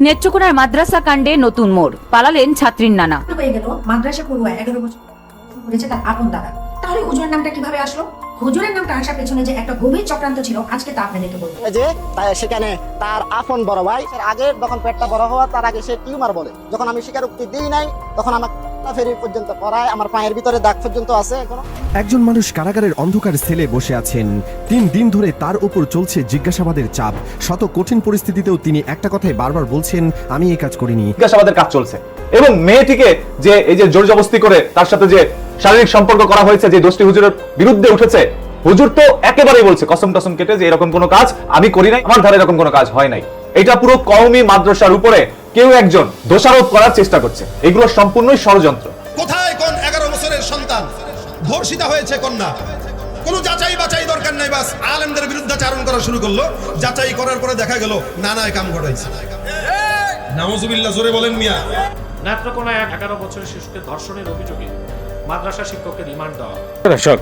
নেত্রকোনার মাদ্রাসা কাণ্ডে নতুন মোড়, পালালেন ছাত্রীর নানা। হয়ে গেল মাদ্রাসা পড়ুয়া 11 বছর করেছে তার আপন দাদা। তাহলে হুজুরের নামটা কিভাবে আসলো? হুজুরের নামটা আসার পেছনে যে একটা গভীর চক্রান্ত ছিল, আজকে তা আপনাদেরকে বলবো। যে সেখানে তার আপন বড় ভাই আগে যখন পেটটা বড় হওয়া তার আগে সে টিউমার বলে, যখন আমি স্বীকারোক্তি দিই নাই তখন আমার ফেরি পর্যন্ত পড়ায়, আমার পায়ের ভিতরে দাগ পর্যন্ত আছে এখনো। একজন মানুষ কারাগারের অন্ধকার সেলে বসে আছেন। 3 দিন ধরে তার উপর চলছে জিজ্ঞাসাবাদের চাপ। শত কঠিন পরিস্থিতিতেও তিনি একটা কথাই বারবার বলছেন, আমি এই কাজ করিনি। জিজ্ঞাসাবাদের কাজ চলছে এবং মেয়েটিকে যে এই যে জোর জবরদস্তি করে তার সাথে যে শারীরিক সম্পর্ক করা হয়েছে, যে দোষটি হুজুরের বিরুদ্ধে উঠেছে, হুজুর তো একেবারেই বলছে কসম টসম কেটে যে এরকম কোনো কাজ আমি করি নাই, আমার ধারে এরকম কোনো কাজ হয় নাই। এটা পুরো কওমি মাদ্রাসার উপরে কেউ একজন দোষারোপ করার চেষ্টা করছে। এগুলো সম্পূর্ণই ষড়যন্ত্র। কোথায় কোন 11 বছরের সন্তান ধর্ষিতা হয়েছে কন্যা, কোনো যাচাই বাছাই দরকার নাই, বাস আলেমদের বিরুদ্ধে চারণ করা শুরু করলো। যাচাই করার পরে দেখা গেল নানায় কাম ঘটাইছে। নাউজুবিল্লাহ, জোরে বলেন মিয়া। নেত্রকোনায় 11 বছরের শিশুকে ধর্ষণের অভিযোগে মাদ্রাসা শিক্ষককে রিমান্ড দেওয়া। দর্শক,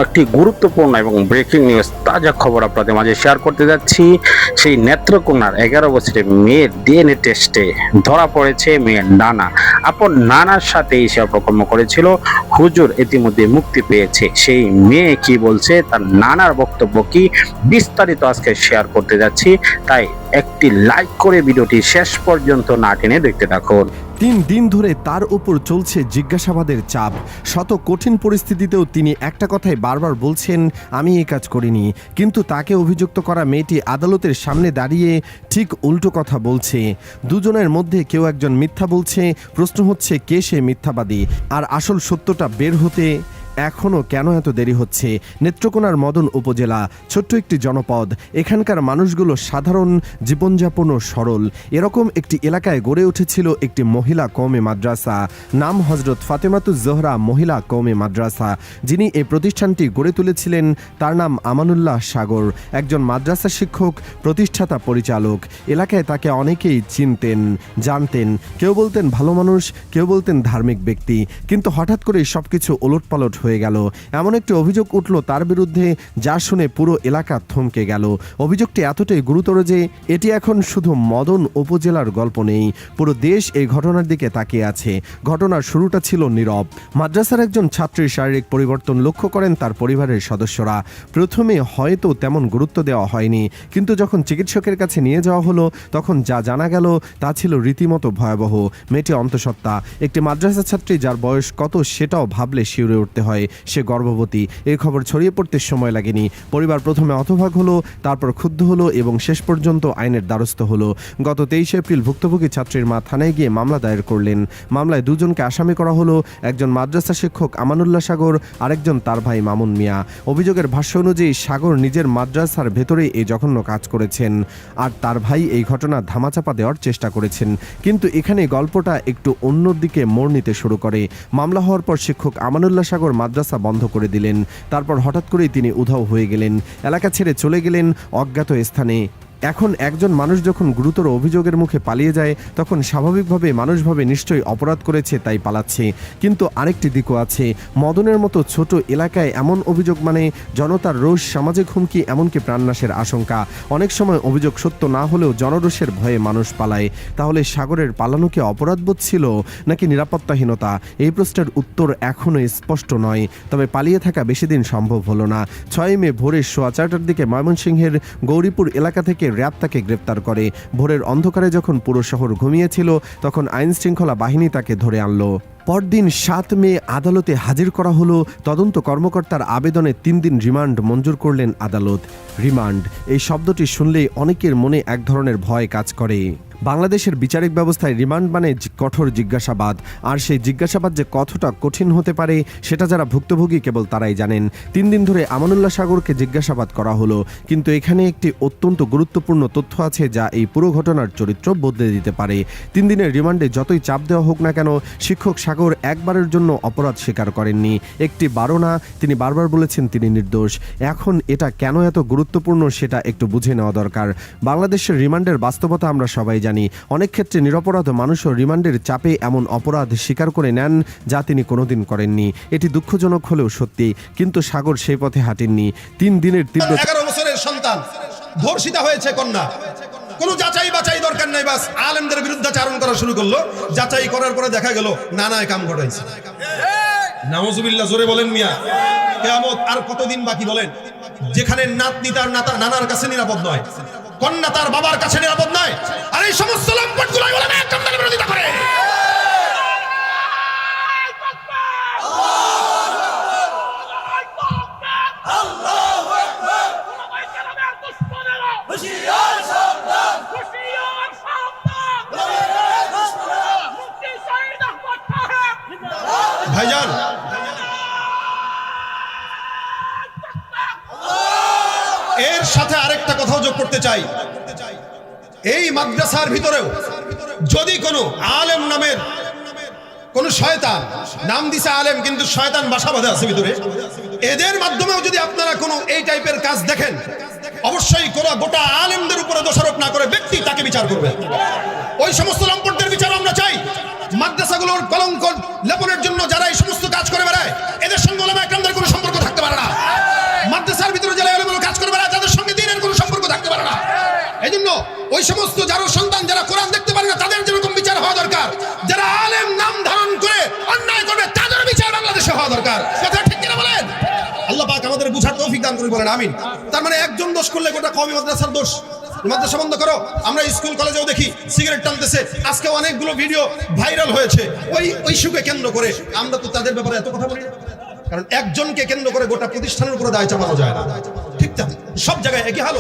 একটি গুরুত্বপূর্ণ এবং ব্রেকিং নিউজ, তাজা খবর আপনাদের মাঝে শেয়ার করতে যাচ্ছি। সেই নেত্রকোনার 11 বছরের মেয়ের ডিএনএ টেস্টে ধরা পড়েছে মেয়ের নানা। আপন নানার সাথে সে অপকর্ম করেছিল। হুজুর ইতিমধ্যে মুক্তি পেয়েছে। সেই মেয়ে কি বলছে, তার নানার বক্তব্য কি, বিস্তারিত আজকে শেয়ার করতে যাচ্ছি। তাই একটি লাইক করে ভিডিওটি শেষ পর্যন্ত না টেনে দেখতে থাকুন। 3 দিন ধরে তার উপর চলছে জিজ্ঞাসাবাদের চাপ। শত কঠিন পরিস্থিতিতেও তিনি একটা কথাই বারবার বলছেন, আমি এই কাজ করিনি। কিন্তু তাকে অভিযুক্ত করা মেয়েটি আদালতের সামনে দাঁড়িয়ে ঠিক উল্টো কথা বলছে। দুজনের মধ্যে কেউ একজন মিথ্যা বলছে। প্রশ্ন হচ্ছে, কে সে মিথ্যাবাদী? আর আসল সত্যটা বের হতে এখনও কেন এত দেরি হচ্ছে? নেত্রকোনার মদন উপজেলা, ছোট্ট একটি জনপদ। এখানকার মানুষগুলো সাধারণ জীবনযাপন ও সরল। এরকম একটি এলাকায় গড়ে উঠেছিল একটি মহিলা কওমি মাদ্রাসা। নাম হজরত ফাতেমাতুজ জোহরা মহিলা কওমি মাদ্রাসা। যিনি এই প্রতিষ্ঠানটি গড়ে তুলেছিলেন তার নাম আমানুল্লাহ সাগর, একজন মাদ্রাসা শিক্ষক, প্রতিষ্ঠাতা, পরিচালক। এলাকায় তাকে অনেকেই চিনতেন, জানতেন। কেউ বলতেন ভালো মানুষ, কেউ বলতেন ধার্মিক ব্যক্তি। কিন্তু হঠাৎ করে সবকিছু ওলটপালট হয়ে গেল। এমন একটি অভিযোগ উঠল তার বিরুদ্ধে, যা শুনে পুরো এলাকা থমকে গেল। অভিযোগটি এতটাই গুরুতর যে এটি এখন শুধু মদন উপজেলার গল্প নেই, পুরো দেশ এই ঘটনার দিকে তাকিয়ে আছে। ঘটনার শুরুটা ছিল নীরব। মাদ্রাসার একজন ছাত্রীর শারীরিক পরিবর্তন লক্ষ্য করেন তার পরিবারের সদস্যরা। প্রথমে হয়তো তেমন গুরুত্ব দেওয়া হয়নি, কিন্তু যখন চিকিৎসকের কাছে নিয়ে যাওয়া হলো তখন যা জানা গেল তা ছিল রীতিমতো ভয়াবহ। মেয়েটি অন্তঃসত্ত্বা, একটি মাদ্রাসা ছাত্রী যার বয়স কত সেটাও ভাবলে শিউরে উঠতে হয়। সে গর্ভবতী। এই খবর ছড়িয়ে পড়তে সময় লাগেনি। পরিবার প্রথমে হতবাক হলো, তারপর ক্ষুব্ধ হলো এবং শেষ পর্যন্ত আইনের দ্বারস্থ হলো। গত 23 এপ্রিল ভুক্তভোগী ছাত্রীর মা থানায় গিয়ে মামলা দায়ের করলেন। মামলায় দুজনকে আসামি করা হলো, একজন মাদ্রাসা শিক্ষক আমানুল্লাহ সাগর, আরেকজন তার ভাই মামুন মিয়া। অভিযোগের ভাষ্য অনুযায়ী সাগর নিজের মাদ্রাসার ভেতরে এই জঘন্য কাজ করেছেন, আর তার ভাই এই ঘটনা ধামাচাপা দেওয়ার চেষ্টা করেছেন। কিন্তু এখানে গল্পটা একটু অন্যদিকে মোড় নিতে শুরু করে। মামলা হওয়ার পর শিক্ষক আমানুল্লাহ সাগর মাদ্রাসা বন্ধ করে দিলেন। তারপর হঠাৎ করেই তিনি উধাও হয়ে গেলেন, এলাকা ছেড়ে চলে গেলেন অজ্ঞাত স্থানে। এখন একজন মানুষ যখন গুরুতর অভিযোগের মুখে পালিয়ে যায় তখন স্বাভাবিকভাবে মানুষ ভাবে নিশ্চয়ই অপরাধ করেছে তাই পালাচ্ছে। কিন্তু আরেকটি দিকও আছে। মদনের মতো ছোট এলাকায় এমন অভিযোগ মানে জনতার রোষ, সামাজিক হুমকি, এমনকি প্রাণনাশের আশঙ্কা। অনেক সময় অভিযোগ সত্য না হলেও জনরোষের ভয়ে মানুষ পালায়। তাহলে সাগরের পালানো কি অপরাধবোধ ছিল নাকি নিরাপত্তাহীনতা? এই প্রশ্নের উত্তর এখনও স্পষ্ট নয়। তবে পালিয়ে থাকা বেশি দিন সম্ভব হলো না। 6 মে ভোরের 4:15টার দিকে ময়মনসিংহের গৌরীপুর এলাকা থেকে র্যাব তাকে গ্রেপ্তার করে। ভোরের অন্ধকারে যখন পুরো শহর ঘুমিয়েছিল তখন আইন শৃঙ্খলা বাহিনী তাকে ধরে আনলো। পরদিন 7 মে আদালতে হাজির করা হলো। তদন্ত কর্মকর্তার আবেদনে 3 দিন রিমান্ড মঞ্জুর করলেন আদালত। রিমান্ড এই শব্দটি শুনলেই অনেকের মনে এক ধরনের ভয় কাজ করে। বাংলাদেশের বিচারিক ব্যবস্থায় রিমান্ড মানে কঠোর জিজ্ঞাসাবাদ। আর সেই জিজ্ঞাসাবাদ যে কতটা কঠিন হতে পারে সেটা যারা ভুক্তভোগী কেবল তারাই জানেন। 3 দিন ধরে আমানুল্লাহ সাগরকে জিজ্ঞাসাবাদ করা হলো, কিন্তু এখানে একটি অত্যন্ত গুরুত্বপূর্ণ তথ্য আছে যা এই পুরো ঘটনার চরিত্র বদলে দিতে পারে। 3 দিনের রিমান্ডে যতই চাপ দেওয়া হোক না কেন, শিক্ষক সাগর একবারের জন্য অপরাধ স্বীকার করেননি। একটি বারও না, তিনি বারবার বলেছেন তিনি নির্দোষ। এখন এটা কেন এত গুরুত্বপূর্ণ সেটা একটু বুঝে নেওয়া দরকার। বাংলাদেশের রিমান্ডের বাস্তবতা আমরা সবাই জানি। অনেক ক্ষেত্রে নিরপরাধ মানুষও রিমান্ডের চাপে এমন অপরাধ স্বীকার করে নেন যা তিনি কোনোদিন করেননি। এটি দুঃখজনক হলেও সত্যি, কিন্তু সাগর সেই পথে হাঁটেননি। 3 দিনের তীব্র 11 বছরের সন্তান ধর্ষিতা হয়েছে কন্যা, কোনো যাচাই বাছাই দরকার নাই, বাস আলেমদের বিরুদ্ধাচারণ করা শুরু করলো, যাচাই করার পরে দেখা গেল নানায় কাম ঘটাইছে। নাউজুবিল্লাহ, জোরে বলেন মিয়া। কিয়ামত আর কতদিন বাকি বলেন? যেখানে নাতনি তার নানার কাছে নিরাপদ নয়, কন্যা তার বাবার কাছে নিরাপদ নয়, আর এই সমস্ত লম্পটগুলাই বলে একদম বিরোধিতা করে। ভাইজান, এর সাথে আরেকটা কথাও যোগ করতে চাই। এই মাদ্রাসার ভিতরেও যদি কোনো আলেম নামের কোন শয়তান, নাম দিছে আলেম কিন্তু শয়তান বাসা বাঁধে আছে ভিতরে, এদের মাধ্যমেও যদি আপনারা কোনো এই টাইপের কাজ দেখেন, অবশ্যই কোনো গোটা আলেমদের উপরে দোষারোপ না করে ব্যক্তি তাকে বিচার করবে। ওই সমস্ত লম্পটদের বিচার আমরা চাই। মাদ্রাসাগুলোর কলঙ্ক লেপনের জন্য যারা এই সমস্ত কাজ করে বেড়ায়, এদের সঙ্গে ওলামা একরামদের কোনো সম্পর্ক থাকতে পারে না। মাদ্রাসার ভিতরে যারা এলোমেলো কাজ করে বেড়ায়, তাদের সঙ্গে দ্বীনের কোনো সম্পর্ক থাকতে পারে না। এই জন্য ওই সমস্ত যারা সন্তান যারা কোরআন দেখতে পারে না, তাদের যেরকম বিচার হওয়া দরকার, যারা আলেম নাম ধারণ করে অন্যায় করবে তাদের বিচার বাংলাদেশে হওয়া দরকার। কথা ঠিক কিনা বলেন? আল্লাহ পাক আমাদের বুঝার তৌফিক দান করুন, বলেন আমিন। তার মানে একজন দোষ করলে গোটা কওমি মাদ্রাসার দোষ। মাদ্রাসা বন্ধ করো। আমরা স্কুল কলেজেও দেখি সিগারেট টানতেছে, আজকে অনেকগুলো ভিডিও ভাইরাল হয়েছে ওই ইস্যুকে কেন্দ্র করে। আমরা তো তাদের ব্যাপারে এত কথা বলি না, কারণ একজনকে কেন্দ্র করে গোটা প্রতিষ্ঠানের উপরে দায় চাপানো যায় না। ঠিক না? সব জায়গায় একই হাল।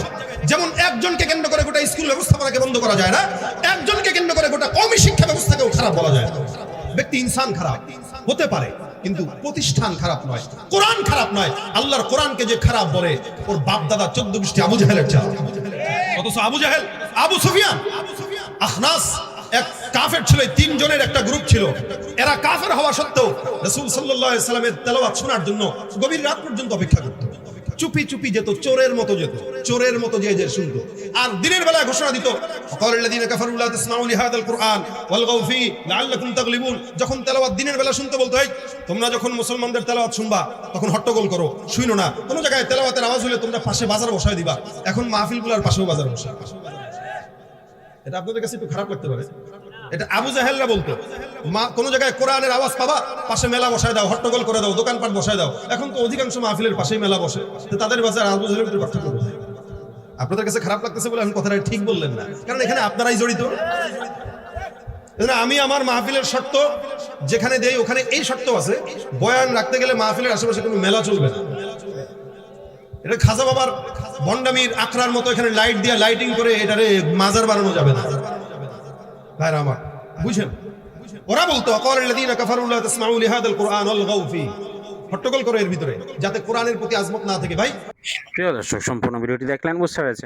যেমন একজনকে কেন্দ্র করে গোটা স্কুল ব্যবস্থাপনাকে বন্ধ করা যায় না, একজনকে কেন্দ্র করে গোটা কওমি শিক্ষা ব্যবস্থাকেও খারাপ বলা যায় না। ব্যক্তি ইনসান খারাপ হতে পারে, কিন্তু প্রতিষ্ঠান খারাপ নয়, কোরআন খারাপ নয়। আল্লাহর কোরআনকে যে খারাপ বলে, ওর বাপ দাদা 14 গোষ্ঠী আবু জাহেলের চাল। অথচ আবু জাহেল, আবু সুফিয়ান, আখনাস এক কাফের ছিল। 3 জনের একটা গ্রুপ ছিল। এরা কাফের হওয়া সত্ত্বেও রাসূল সাল্লাল্লাহু আলাইহি সাল্লামের তেলাওয়াত শোনার জন্য গভীর রাত পর্যন্ত অপেক্ষা করত। চুপি চুপি যেত, চোরের মতো যেত, চোরের মতো যে শুনতো। আর দিনের বেলায় ঘোষণা দিত, ওয়াকালাল্লাযীনা কাফারু লা তাসমাউ লিহাযাল কুরআন ওয়ালগাউ ফী লাআল্লাকুম তাগলিবুন। যখন তেলাওয়াত দিনের বেলা শুনতে বলতো, এই তোমরা যখন মুসলমানদের তেলাওয়াত শুনবা তখন হট্টগোল করো, শুনো না। কোন জায়গায় তেলাওয়াতের আওয়াজ হলে তোমরা পাশে বাজার বসায় দিবা। এখন মাহফিলগুলোর পাশেও বাজার বসায়। এটা আপনাদের কাছে একটু খারাপ লাগতে পারে। এটা আবু জাহেলরা বলতো, কোন জায়গায় কোরআনের আওয়াজ পাবা পাশে মেলা বসায় দাও, হট্টগোল করে দাও, দোকানপাট বসায় দাও। এখন তো অধিকাংশ মাহফিলের পাশেই মেলা বসে, তাদের বাজার আবু জাহেলের ভিতরে পার্থক্য কোথায়? আপনাদের কাছে খারাপ লাগতেছে বলে এখন কথাটা ঠিক বললেন না, কারণ এখানে আপনারাই জড়িত। আমি আমার মাহফিলের শর্ত যেখানে দেই ওখানে এই শর্ত আছে, বয়ান রাখতে গেলে মাহফিলের আশেপাশে কোনো মেলা চলবে না। এটা খাজা বাবার ভণ্ডামির আখড়ার মতো এখানে লাইট দিয়ে লাইটিং করে এটারে মাজার বানানো যাবে না। ভাইরা আমার বুঝেন, ওরা বলতো ওয়াকালাল্লাযীনা কাফারু লা তাসমাউ লিহাযাল কুরআন ওয়ালগাউ ফী, হট্টগোল করে এর ভিতরে, যাতে কোরআনের প্রতি আজমত না থাকে। ভাই প্রিয় দর্শক, সম্পূর্ণ ভিডিওটি দেখলেন, বুঝতে পেরেছেন।